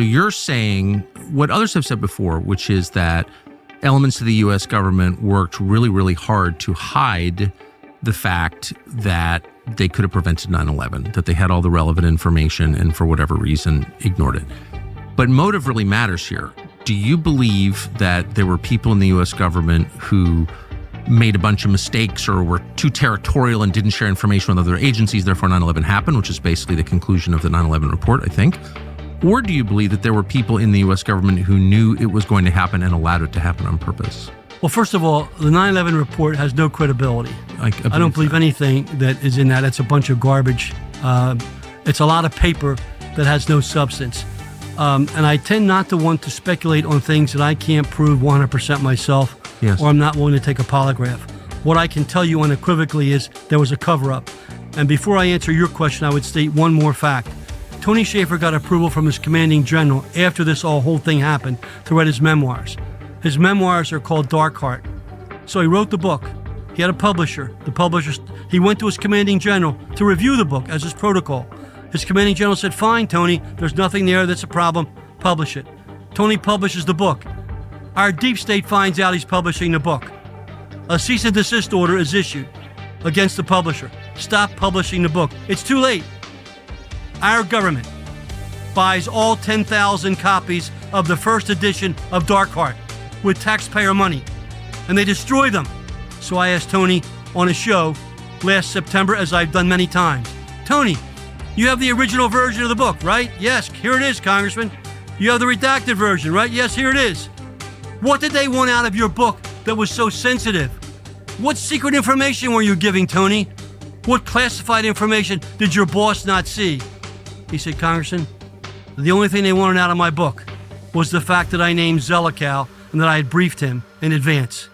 You're saying what others have said before, which is that elements of the U.S. government worked really, really hard to hide the fact that they could have prevented 9/11, that they had all the relevant information and for whatever reason ignored it. But motive really matters here. Do you believe that there were people in the U.S. government who made a bunch of mistakes or were too territorial and didn't share information with other agencies, therefore 9/11 happened, which is basically the conclusion of the 9/11 report, I think? Or do you believe that there were people in the U.S. government who knew it was going to happen and allowed it to happen on purpose? Well, first of all, the 9/11 report has no credibility. I don't believe anything that is in that. It's a bunch of garbage. It's a lot of paper that has no substance. And I tend not to want to speculate on things that I can't prove 100% myself, yes, or I'm not willing to take a polygraph. What I can tell you unequivocally is there was a cover-up. And before I answer your question, I would state one more fact. Tony Shaffer got approval from his commanding general after this whole thing happened to write his memoirs. His memoirs are called Dark Heart. So he wrote the book. He had a publisher. He went to his commanding general to review the book as his protocol. His commanding general said, "Fine, Tony, there's nothing there that's a problem. Publish it." Tony publishes the book. Our deep state finds out he's publishing the book. A cease and desist order is issued against the publisher. Stop publishing the book. It's too late. Our government buys all 10,000 copies of the first edition of Dark Heart with taxpayer money, and they destroy them. So I asked Tony on a show last September, as I've done many times, "Tony, you have the original version of the book, right?" "Yes, here it is, Congressman." "You have the redacted version, right?" "Yes, here it is." What did they want out of your book that was so sensitive? What secret information were you giving, Tony? What classified information did your boss not see? He said, "Congressman, the only thing they wanted out of my book was the fact that I named Zelikow and that I had briefed him in advance."